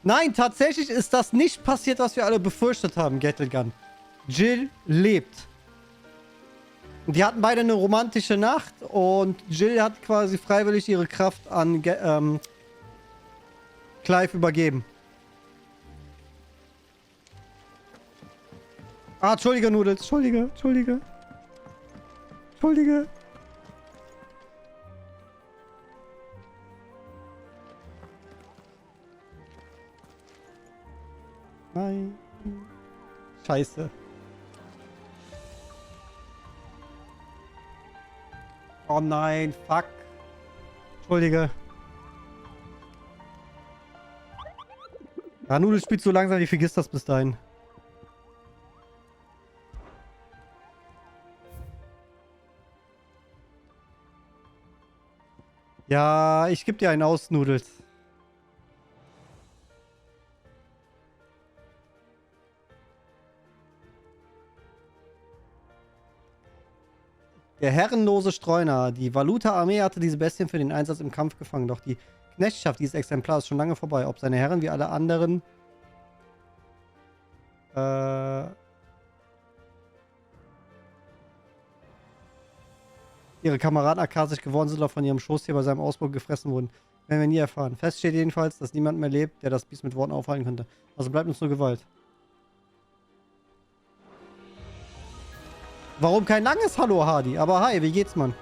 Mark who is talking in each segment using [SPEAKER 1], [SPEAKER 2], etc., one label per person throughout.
[SPEAKER 1] Nein, tatsächlich ist das nicht passiert, was wir alle befürchtet haben, Gattelgun. Jill lebt. Die hatten beide eine romantische Nacht und Jill hat quasi freiwillig ihre Kraft an Clive übergeben. Ah, Entschuldige, Noodles. Entschuldige. Nein. Scheiße. Oh nein, fuck. Entschuldige. Ja, Nudel spielt so langsam, ich vergiss das bis dahin. Ja, ich geb dir einen aus, Nudels. Der herrenlose Streuner. Die Valuta-Armee hatte diese Bestien für den Einsatz im Kampf gefangen. Doch die Knechtschaft dieses Exemplars ist schon lange vorbei. Ob seine Herren wie alle anderen ihre Kameraden akasisch geworden sind oder von ihrem Schoßtier bei seinem Ausbruch gefressen wurden, werden wir nie erfahren. Fest steht jedenfalls, dass niemand mehr lebt, der das Biest mit Worten aufhalten könnte. Also bleibt uns nur Gewalt. Warum kein langes Hallo, Hardy? Aber hi, wie geht's, Mann?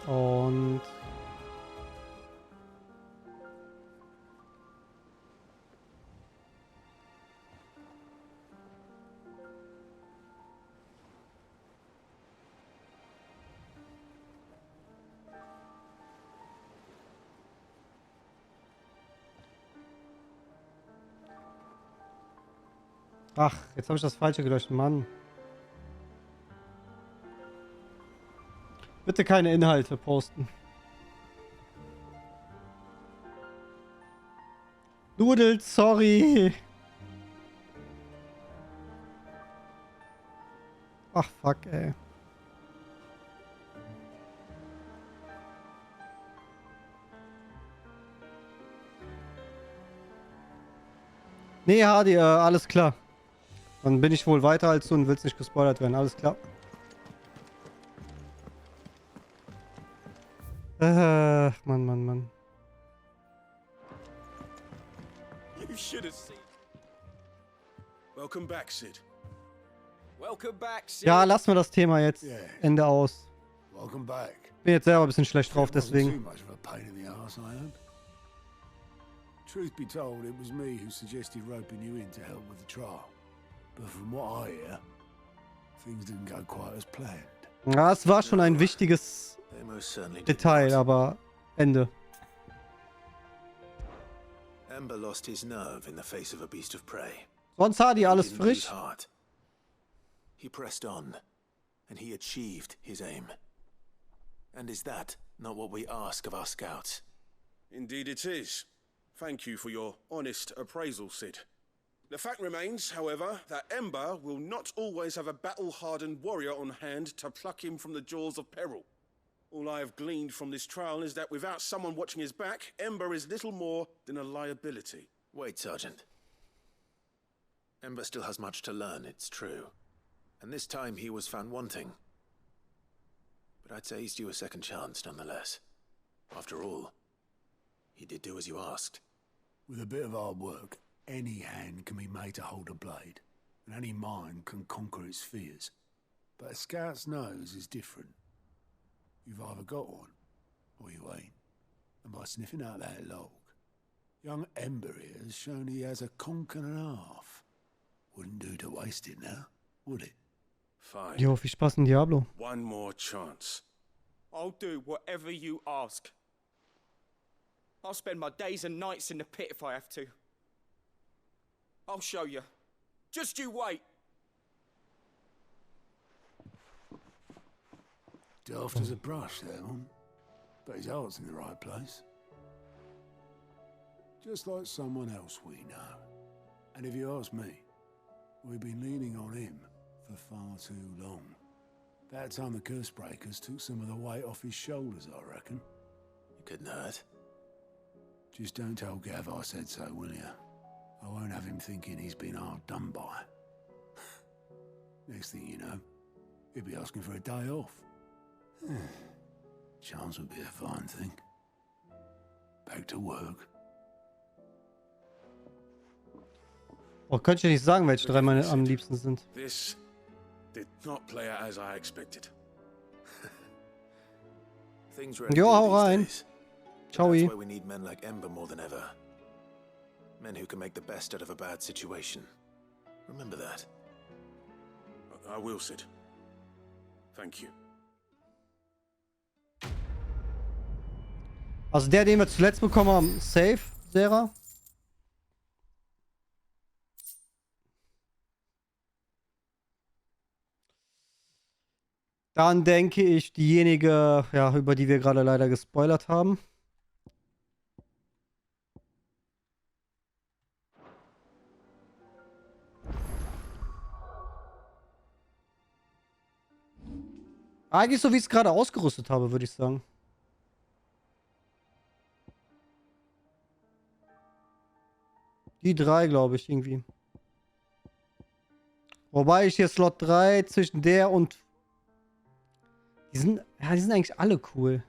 [SPEAKER 1] Und... Ach, jetzt habe ich das Falsche gelöscht, Mann. Bitte keine Inhalte posten. Noodles, sorry. Ach, fuck, ey. Nee, Hardy, alles klar. Dann bin ich wohl weiter als du und willst nicht gespoilert werden. Alles klar. Mann.
[SPEAKER 2] You should have seen. Welcome back, Sid. Welcome back, Sid.
[SPEAKER 1] Ja, lassen wir das Thema jetzt.
[SPEAKER 3] Yeah.
[SPEAKER 1] Ende aus.
[SPEAKER 3] Welcome back.
[SPEAKER 1] Bin jetzt selber ein bisschen schlecht drauf,
[SPEAKER 3] Too
[SPEAKER 1] deswegen.
[SPEAKER 3] much of a pain in the arse, I hope. Truth be told, it was me who suggested roping you in to help with the trial. But from what I hear, things didn't go quite as planned.
[SPEAKER 1] Ja, es war schon ein wichtiges
[SPEAKER 2] They most certainly did
[SPEAKER 1] Detail,
[SPEAKER 2] not.
[SPEAKER 1] aber Ende.
[SPEAKER 2] Ember lost his nerve in the face of a beast of prey.
[SPEAKER 1] Sonst Hardy,
[SPEAKER 2] He
[SPEAKER 1] alles
[SPEAKER 2] didn't lose
[SPEAKER 1] frisch.
[SPEAKER 2] heart. He pressed on, and he achieved his aim. And is that not what we ask of our scouts?
[SPEAKER 4] Indeed it is. Thank you for your honest appraisal, Sid. The fact remains, however, that Ember will not always have a battle-hardened warrior on hand to pluck him from the jaws of peril. All I have gleaned from this trial is that without someone watching his back, Ember is little more than a liability.
[SPEAKER 2] Wait, Sergeant. Ember still has much to learn, it's true. And this time he was found wanting. But I'd say he's due a second chance, nonetheless. After all, he did do as you asked.
[SPEAKER 3] With a bit of hard work, any hand can be made to hold a blade, and any mind can conquer its fears. But a scout's nose is different. You've either got one, or you ain't. And by sniffing out that log, young Ember here has shown he has a conch and a half. Wouldn't do to waste it now, would it?
[SPEAKER 4] Fine.
[SPEAKER 1] Jo, viel Spaß in Diablo.
[SPEAKER 4] One more chance.
[SPEAKER 5] I'll do whatever you ask. I'll spend my days and nights in the pit if I have to. I'll show you. Just you wait.
[SPEAKER 3] Daft as a brush, that one. But his heart's in the right place. Just like someone else we know. And if you ask me, we've been leaning on him for far too long. That time the curse breakers took some of the weight off his shoulders, I reckon.
[SPEAKER 2] You couldn't hurt.
[SPEAKER 3] Just don't tell Gav I said so, will you? I won't have him thinking he's been hard done by. Next thing you know, he'll be asking for a day off. Chance would be a fine thing. Back to work.
[SPEAKER 1] Oh, könnte ich nicht sagen, welche drei meine am liebsten sind.
[SPEAKER 4] This did not play out as I expected.
[SPEAKER 2] Things
[SPEAKER 1] Jo, hau rein. Ciao.
[SPEAKER 2] That's why we need men like Ember more than ever. Men who can make the best out of a bad situation. Remember that.
[SPEAKER 4] I will, Sid. Thank you.
[SPEAKER 1] Also der, den wir zuletzt bekommen haben, safe, Sarah. Dann denke ich diejenige, ja, über die wir gerade leider gespoilert haben. Eigentlich so, wie ich es gerade ausgerüstet habe, würde ich sagen. Die drei, glaube ich, irgendwie. Wobei ich hier Slot 3 zwischen der und... Die sind eigentlich alle cool.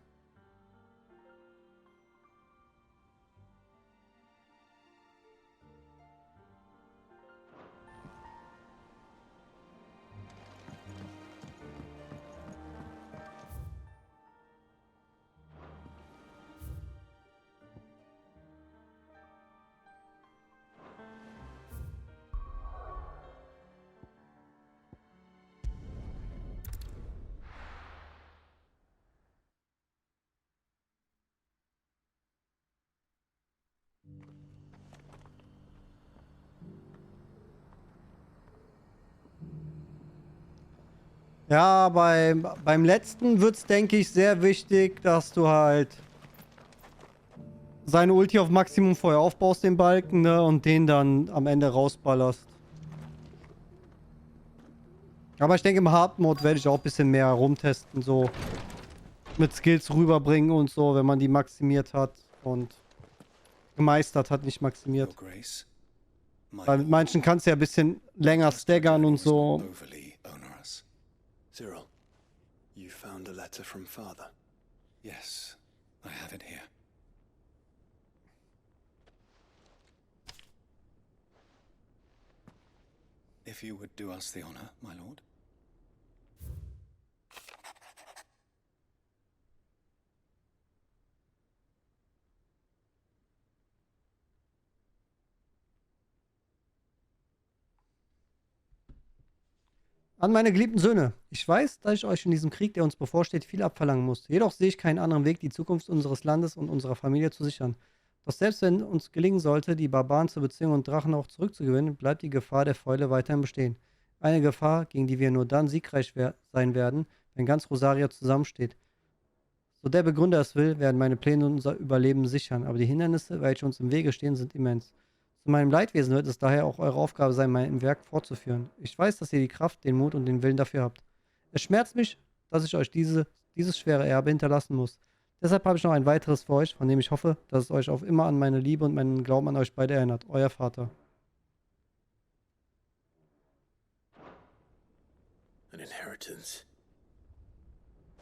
[SPEAKER 1] Ja, beim letzten wird es, denke ich, sehr wichtig, dass du halt seine Ulti auf Maximum vorher aufbaust, den Balken, ne, und den dann am Ende rausballerst. Aber ich denke, im Hard-Mode werde ich auch ein bisschen mehr rumtesten, so mit Skills rüberbringen und so, wenn man die maximiert hat und gemeistert hat, nicht maximiert. Weil mit manchen kannst du ja ein bisschen länger staggern und so.
[SPEAKER 2] Cyril, you found a letter from father.
[SPEAKER 6] Yes, I have it here. If you would do us the honor, my lord.
[SPEAKER 1] An meine geliebten Söhne, ich weiß, dass ich euch in diesem Krieg, der uns bevorsteht, viel abverlangen muss. Jedoch sehe ich keinen anderen Weg, die Zukunft unseres Landes und unserer Familie zu sichern. Doch selbst wenn uns gelingen sollte, die Barbaren zu bezwingen und Drachen auch zurückzugewinnen, bleibt die Gefahr der Fäule weiterhin bestehen. Eine Gefahr, gegen die wir nur dann siegreich sein werden, wenn ganz Rosaria zusammensteht. So der Begründer es will, werden meine Pläne unser Überleben sichern, aber die Hindernisse, welche uns im Wege stehen, sind immens. Zu meinem Leidwesen wird es daher auch eure Aufgabe sein, mein Werk fortzuführen. Ich weiß, dass ihr die Kraft, den Mut und den Willen dafür habt. Es schmerzt mich, dass ich euch dieses schwere Erbe hinterlassen muss. Deshalb habe ich noch ein weiteres für euch, von dem ich hoffe, dass es euch auf immer an meine Liebe und meinen Glauben an euch beide erinnert. Euer Vater.
[SPEAKER 2] An inheritance.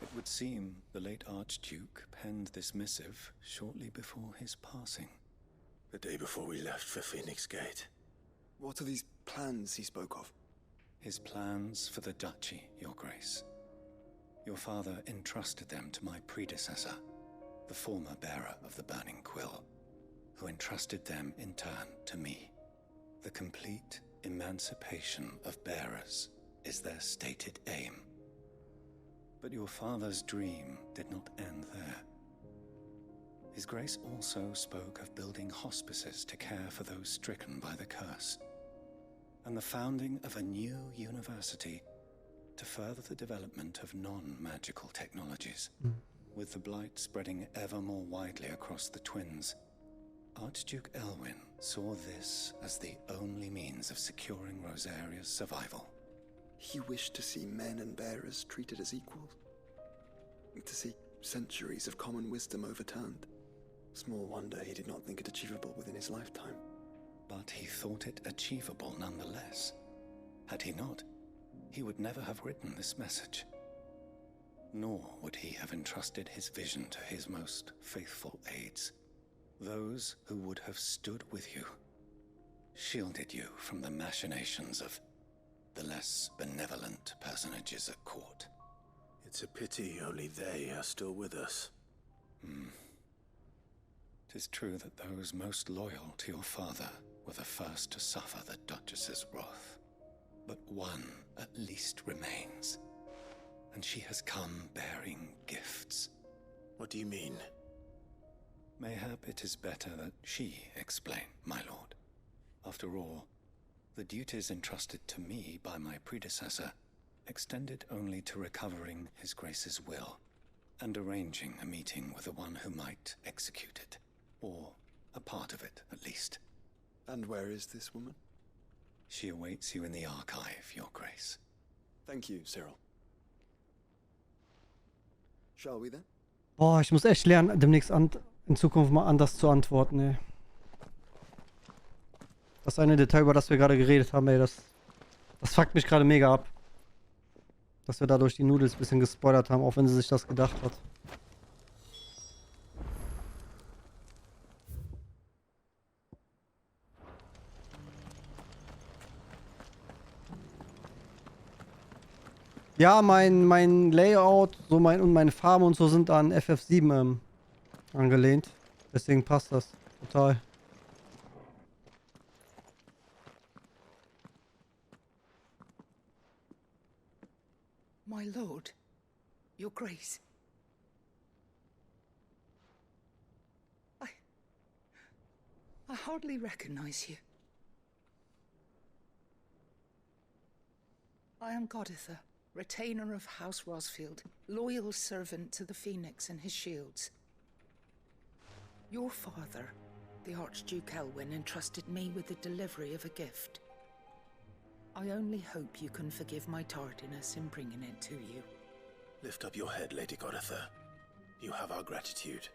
[SPEAKER 6] It would seem the late Archduke penned this missive shortly before his passing.
[SPEAKER 2] The day before we left for Phoenix Gate.
[SPEAKER 7] What are these plans he spoke of?
[SPEAKER 6] His plans for the duchy, Your Grace. Your father entrusted them to my predecessor, the former bearer of the Burning Quill, who entrusted them in turn to me. The complete emancipation of bearers is their stated aim. But your father's dream did not end there. His Grace also spoke of building hospices to care for those stricken by the curse, and the founding of a new university to further the development of non-magical technologies. With the blight spreading ever more widely across the twins, Archduke Elwyn saw this as the only means of securing Rosaria's survival.
[SPEAKER 7] He wished to see men and bearers treated as equals. To see centuries of common wisdom overturned. Small wonder he did not think it achievable within his lifetime.
[SPEAKER 6] But he thought it achievable nonetheless. Had he not, he would never have written this message. Nor would he have entrusted his vision to his most faithful aides, those who would have stood with you, shielded you from the machinations of the less benevolent personages at court.
[SPEAKER 2] It's a pity only they are still with us.
[SPEAKER 6] 'Tis true that those most loyal to your father were the first to suffer the Duchess's wrath. But one at least remains, and she has come bearing gifts.
[SPEAKER 2] What do you mean?
[SPEAKER 6] Mayhap it is better that she explain, my lord. After all, the duties entrusted to me by my predecessor extended only to recovering His Grace's will and arranging a meeting with the one who might execute it, or a part of it at least.
[SPEAKER 7] And where is this woman?
[SPEAKER 6] She awaits you in the archive, Your Grace.
[SPEAKER 7] Thank you, Cyril. Shall we then?
[SPEAKER 1] Boah, ich muss echt lernen, demnächst in Zukunft mal anders zu antworten, ey. Das eine Detail, über das wir gerade geredet haben, ey, das fuckt mich gerade mega ab. Dass wir dadurch die Noodles ein bisschen gespoilert haben, auch wenn sie sich das gedacht hat. Ja, mein Layout und meine Farben und so sind an FF7 angelehnt. Deswegen passt das total.
[SPEAKER 8] My lord, your grace. I hardly recognize you. I am Goditha, retainer of House Rosfield, loyal servant to the Phoenix and his shields. Your father, the Archduke Elwyn, entrusted me with the delivery of a gift. I only hope you can forgive my tardiness in bringing it to you.
[SPEAKER 2] Lift up your head, Lady Goditha. You have our gratitude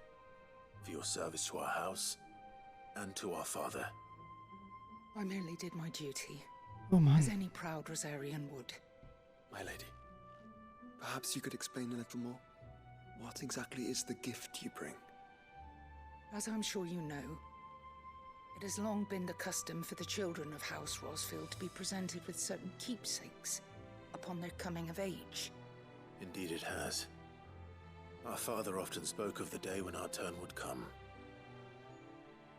[SPEAKER 2] for your service to our house and to our father.
[SPEAKER 8] I merely did my duty,
[SPEAKER 1] Oh
[SPEAKER 8] as
[SPEAKER 1] Mann.
[SPEAKER 8] any proud Rosarian would.
[SPEAKER 7] My lady, perhaps you could explain a little more? What exactly is the gift you bring?
[SPEAKER 8] As I'm sure you know, it has long been the custom for the children of House Rosfield to be presented with certain keepsakes upon their coming of age.
[SPEAKER 2] Indeed it has. Our father often spoke of the day when our turn would come.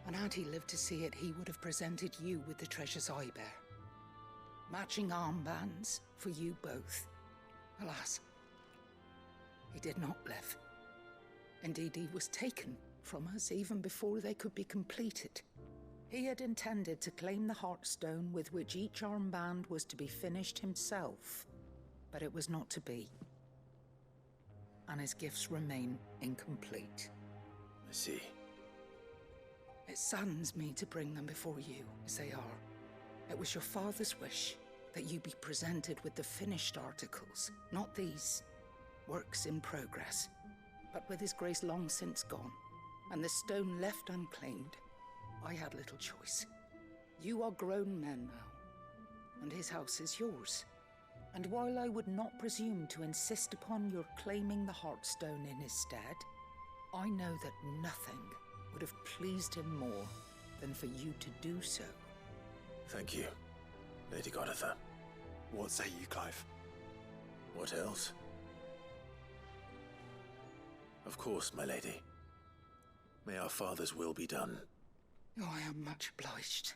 [SPEAKER 8] And had he lived to see it, he would have presented you with the treasures I bear. Matching armbands for you both. Alas, he did not live. Indeed, he was taken from us even before they could be completed. He had intended to claim the Heartstone with which each armband was to be finished himself, but it was not to be. And his gifts remain incomplete.
[SPEAKER 2] I see.
[SPEAKER 8] It saddens me to bring them before you, as they are. It was your father's wish that you be presented with the finished articles, not these works in progress. But with his grace long since gone, and the stone left unclaimed, I had little choice. You are grown men now, and his house is yours. And while I would not presume to insist upon your claiming the Heartstone in his stead, I know that nothing would have pleased him more than for you to do so.
[SPEAKER 2] Thank you, Lady Goditha.
[SPEAKER 7] What say you, Clive?
[SPEAKER 2] What else? Of course, my lady. May our father's will be done.
[SPEAKER 8] Oh, I am much obliged.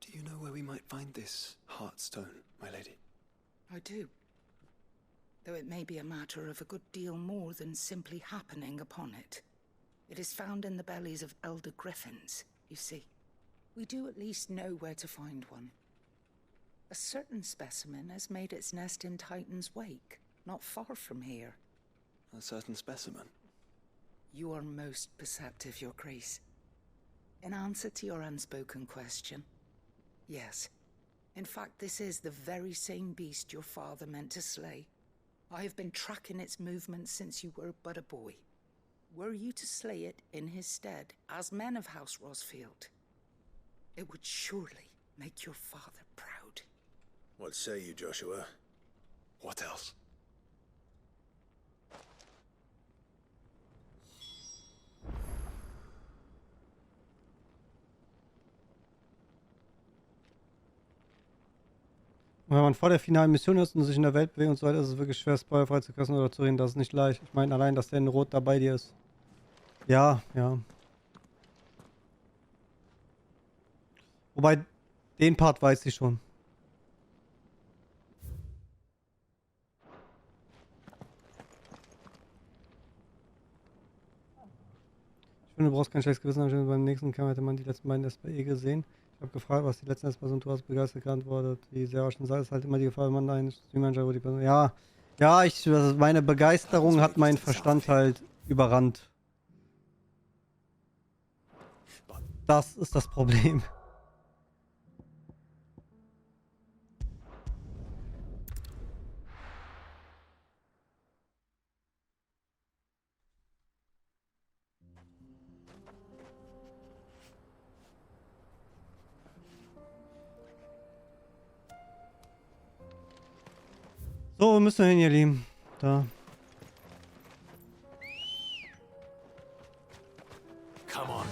[SPEAKER 7] Do you know where we might find this Heartstone, my lady?
[SPEAKER 8] I do. Though it may be a matter of a good deal more than simply happening upon it. It is found in the bellies of elder griffins, you see. We do at least know where to find one. A certain specimen has made its nest in Titan's Wake, not far from here.
[SPEAKER 7] A certain specimen?
[SPEAKER 8] You are most perceptive, Your Grace. In answer to your unspoken question, yes, In fact, this is the very same beast your father meant to slay. I have been tracking its movements since you were but a boy. Were you to slay it in his stead, as men of House Rosfield, it would surely make your father proud.
[SPEAKER 2] What say you, Joshua?
[SPEAKER 7] What else?
[SPEAKER 1] Wenn man vor der finalen Mission ist und sich in der Welt bewegt und so weiter, ist es wirklich schwer, spoilerfrei zu küssen oder zu reden. Das ist nicht leicht. Ich meine allein, dass der in Rot da bei dir ist. Ja, ja. Wobei, den Part weiß ich schon. Ich finde, du brauchst kein schlechtes Gewissen haben. Beim nächsten Kampf hätte man die letzten beiden SPE gesehen. Ich habe gefragt, was die letzten SPE sind. Du hast begeistert geantwortet. Die sehr schon sagt, ist halt immer die Gefahr, wenn man einen Streamer, wo die Person. Ja, ja, meine Begeisterung hat meinen Verstand halt überrannt. Das ist das Problem. So, wo müssen wir hin, ihr Lieben? Da.
[SPEAKER 2] Come on.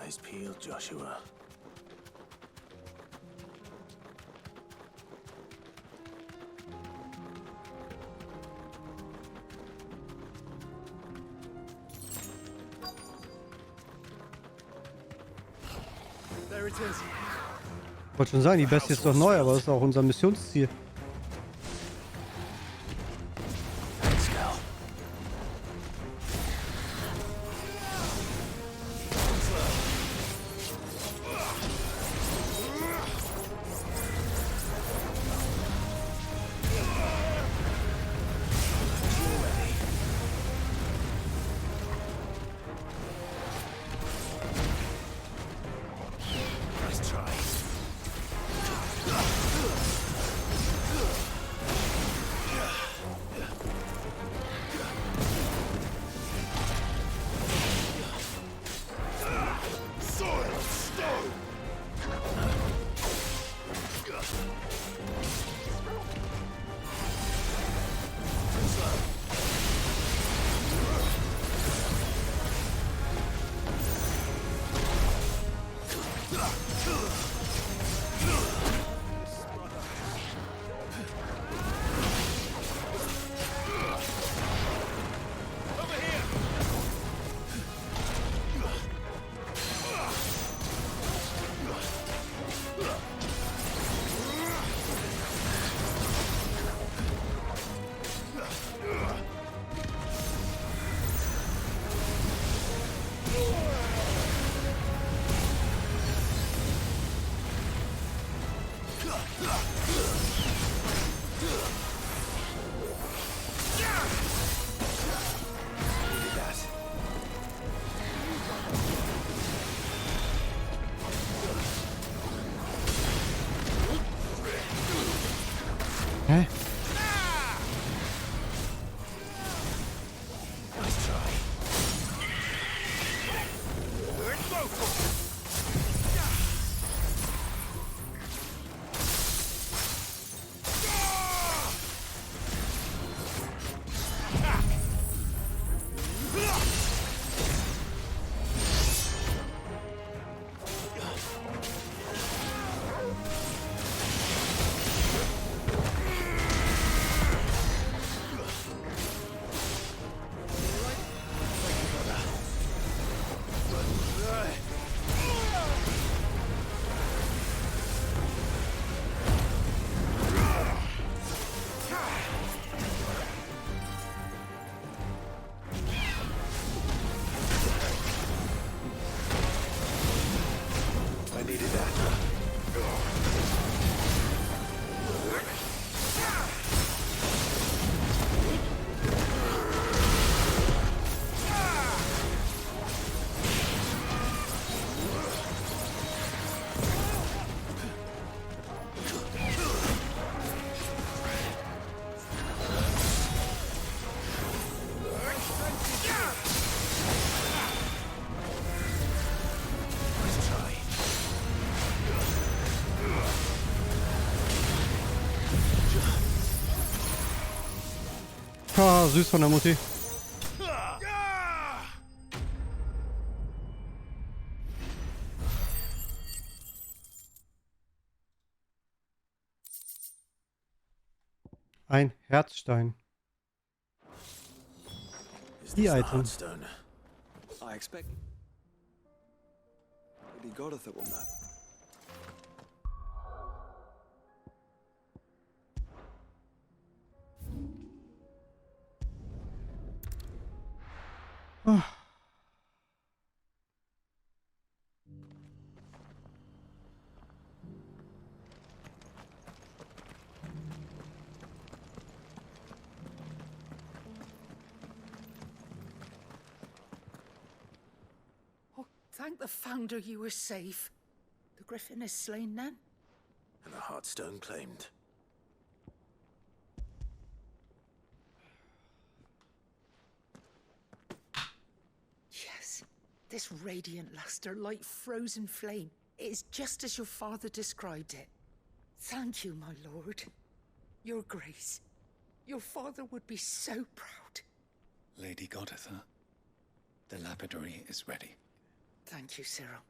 [SPEAKER 2] Eyes peeled, Joshua.
[SPEAKER 1] Ich wollte schon sagen, die Bestie ist doch neu, aber das ist auch unser Missionsziel.
[SPEAKER 2] Let's go. Nice try.
[SPEAKER 1] Oh, süß von der Mutti. Ein Herzstein.
[SPEAKER 2] Is
[SPEAKER 1] Die
[SPEAKER 2] this the
[SPEAKER 1] Item.
[SPEAKER 2] Heartstone?
[SPEAKER 7] I expect Lady Godotha will know.
[SPEAKER 8] Oh, thank the Founder you were safe. The Griffin is slain then?
[SPEAKER 2] And the Heartstone claimed.
[SPEAKER 8] Yes. This radiant luster, like frozen flame, it is just as your father described it. Thank you, my lord. Your grace. Your father would be so proud.
[SPEAKER 6] Lady Godotha, the lapidary is ready.
[SPEAKER 8] Thank you, Cyril.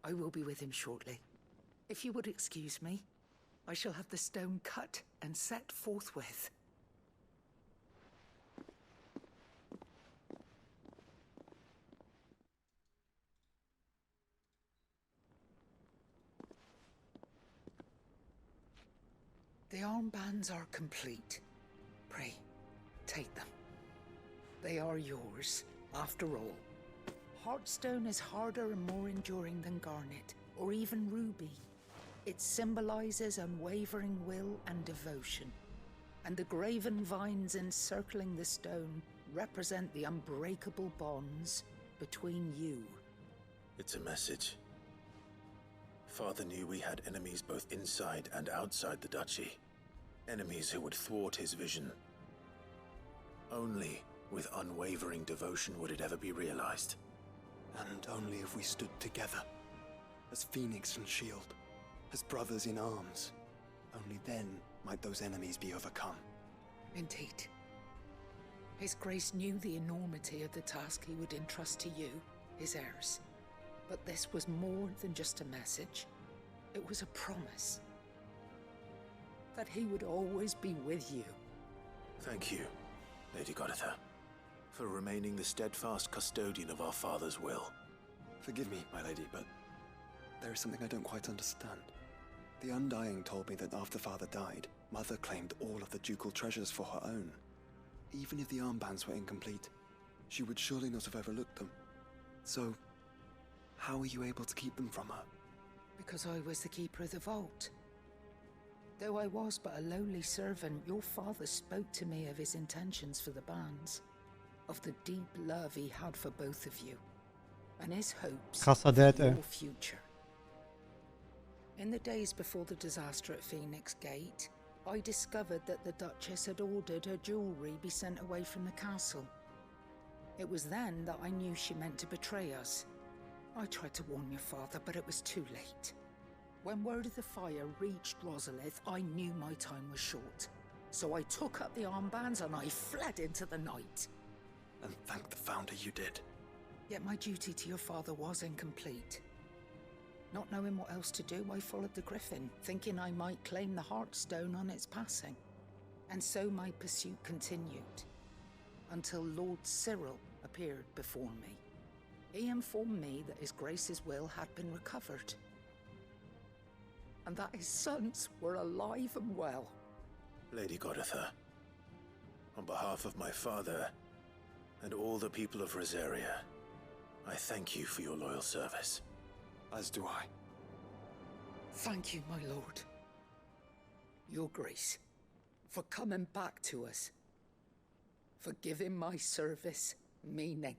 [SPEAKER 8] I will be with him shortly. If you would excuse me, I shall have the stone cut and set forthwith. The armbands are complete. Pray, take them. They are yours, after all. Heartstone is harder and more enduring than garnet, or even ruby. It symbolizes unwavering will and devotion. And the graven vines encircling the stone represent the unbreakable bonds between you.
[SPEAKER 2] It's a message. Father knew we had enemies both inside and outside the duchy. Enemies who would thwart his vision. Only with unwavering devotion would it ever be realized.
[SPEAKER 7] And only if we stood together, as Phoenix and Shield, as brothers in arms, only then might those enemies be overcome.
[SPEAKER 8] Indeed. His Grace knew the enormity of the task he would entrust to you, his heirs. But this was more than just a message. It was a promise. That he would always be with you.
[SPEAKER 2] Thank you, Lady Godotha, for remaining the steadfast custodian of our father's will.
[SPEAKER 7] Forgive me, my lady, but there is something I don't quite understand. The Undying told me that after Father died, Mother claimed all of the ducal treasures for her own. Even if the armbands were incomplete, she would surely not have overlooked them. So, how were you able to keep them from her?
[SPEAKER 8] Because I was the keeper of the vault. Though I was but a lowly servant, your father spoke to me of his intentions for the bands, of the deep love he had for both of you, and his hopes
[SPEAKER 1] Krasser
[SPEAKER 8] for
[SPEAKER 1] Dad,
[SPEAKER 8] your
[SPEAKER 1] ey.
[SPEAKER 8] future. In the days before the disaster at Phoenix Gate, I discovered that the Duchess had ordered her jewelry be sent away from the castle. It was then that I knew she meant to betray us. I tried to warn your father, but it was too late. When word of the fire reached Rosalith, I knew my time was short. So I took up the armbands and I fled into the night.
[SPEAKER 7] And thank the Founder you did.
[SPEAKER 8] Yet my duty to your father was incomplete. Not knowing what else to do, I followed the Griffin, thinking I might claim the Heartstone on its passing. And so my pursuit continued, until Lord Cyril appeared before me. He informed me that His Grace's will had been recovered, and that his sons were alive and well.
[SPEAKER 2] Lady Godotha, on behalf of my father and all the people of Rosaria, I thank you for your loyal service.
[SPEAKER 7] As do I.
[SPEAKER 8] Thank you, my lord. Your Grace, for coming back to us, for giving my service meaning.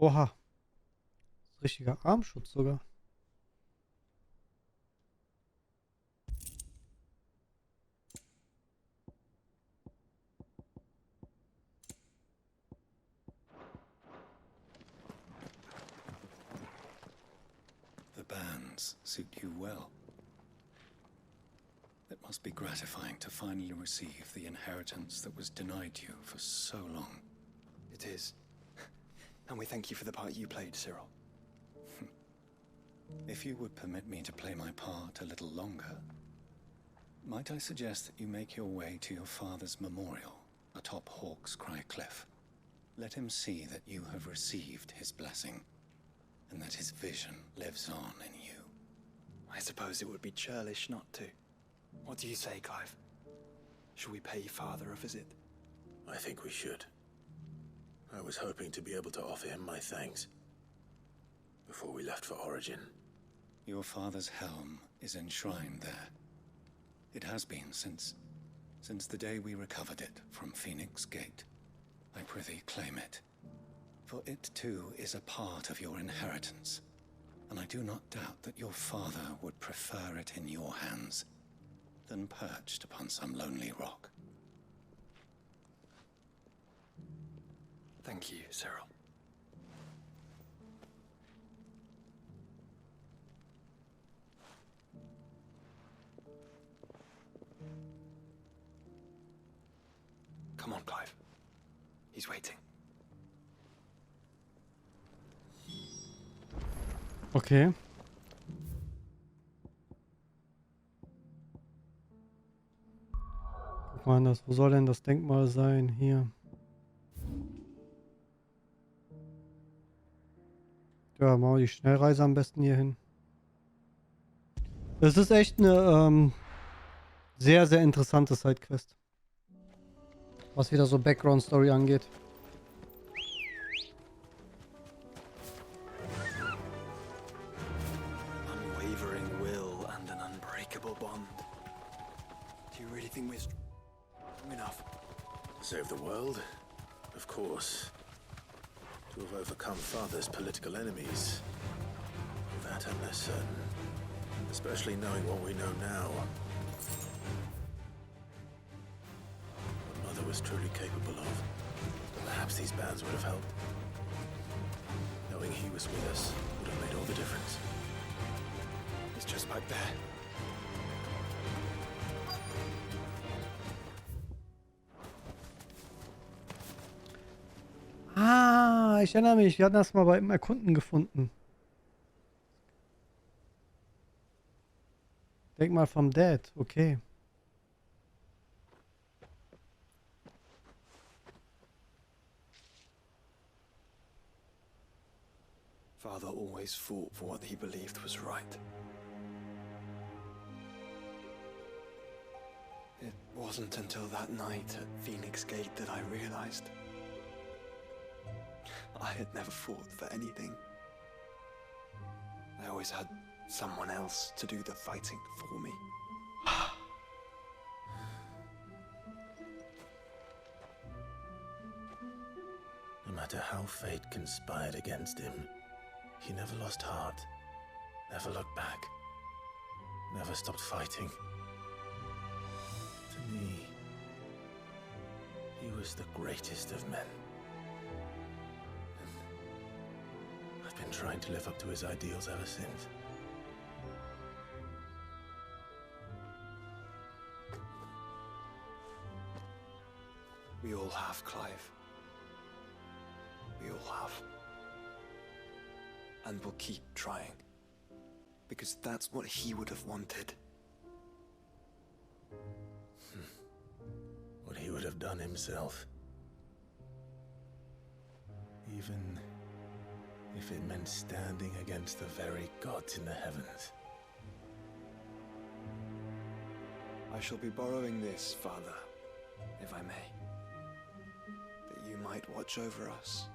[SPEAKER 1] Oha. Richtiger Armschutz sogar.
[SPEAKER 6] paths suit you well. It must be gratifying to finally receive the inheritance that was denied you for so long.
[SPEAKER 7] It is. And we thank you for the part you played, Cyril.
[SPEAKER 6] If you would permit me to play my part a little longer, might I suggest that you make your way to your father's memorial atop Hawk's Cry Cliff? Let him see that you have received his blessing, and that his vision lives on in you.
[SPEAKER 7] I suppose it would be churlish not to. What do you say, Clive? Should we pay Father a visit?
[SPEAKER 2] I think we should. I was hoping to be able to offer him my thanks before we left for Origin.
[SPEAKER 6] Your father's helm is enshrined there. It has been since the day we recovered it from Phoenix Gate. I prithee claim it, for it too is a part of your inheritance, and I do not doubt that your father would prefer it in your hands than perched upon some lonely rock.
[SPEAKER 7] Thank you, Cyril. Come on, Clive. He's waiting.
[SPEAKER 1] Okay. Guck mal anders. Wo soll denn das Denkmal sein? Hier. Ja, machen wir die Schnellreise am besten hier hin. Das ist echt eine sehr, sehr interessante Sidequest. Was wieder so Background-Story angeht.
[SPEAKER 7] Unwavering will and an unbreakable bond. Do you really think we're strong enough?
[SPEAKER 2] Save the world? Of course. To have overcome Father's political enemies. That I'm less certain. Especially knowing what we know now. What Mother was truly capable of. Perhaps these bands would have helped. Knowing he was with us would have made all the difference.
[SPEAKER 7] It's just back there.
[SPEAKER 1] Ah, ich erinnere mich. Wir hatten das mal beim Erkunden gefunden. Denkmal vom Dad. Okay.
[SPEAKER 7] Father always fought for what he believed was right. It wasn't until that night at Phoenix Gate that I realized I had never fought for anything. I always had someone else to do the fighting for me.
[SPEAKER 2] No matter how fate conspired against him, he never lost heart, never looked back, never stopped fighting. To me, he was the greatest of men. And I've been trying to live up to his ideals ever since.
[SPEAKER 7] We all have, Clive. We all have. And we'll keep trying. Because that's what he would have wanted.
[SPEAKER 2] What he would have done himself. Even if it meant standing against the very gods in the heavens.
[SPEAKER 7] I shall be borrowing this, Father, if I may. That you might watch over us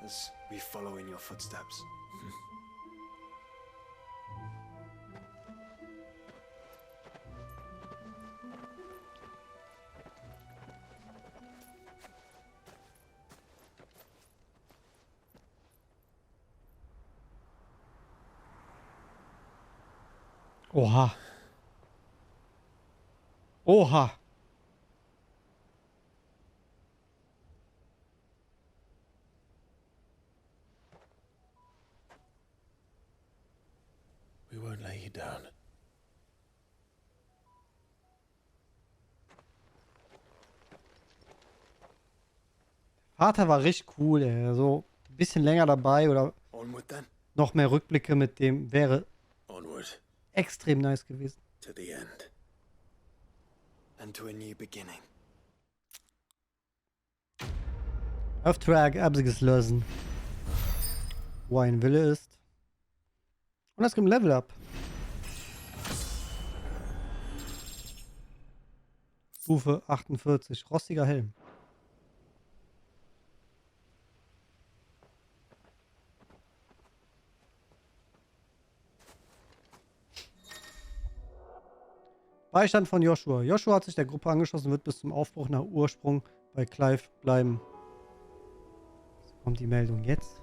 [SPEAKER 7] as we follow in your footsteps.
[SPEAKER 1] Oha. Oha.
[SPEAKER 2] you down.
[SPEAKER 1] Vater war richtig cool, ey. So ein bisschen länger dabei oder
[SPEAKER 2] Onward then.
[SPEAKER 1] noch mehr Rückblicke mit dem wäre
[SPEAKER 2] Onward
[SPEAKER 1] extrem nice gewesen.
[SPEAKER 2] to the end.
[SPEAKER 7] And to a new beginning.
[SPEAKER 1] Auftrag abgeschlossen. Wo ein Wille ist. Und das gibt ein Level Up. Stufe 48. Rostiger Helm. Beistand von Joshua. Joshua hat sich der Gruppe angeschlossen und wird bis zum Aufbruch nach Ursprung bei Clive bleiben. Kommt die Meldung jetzt?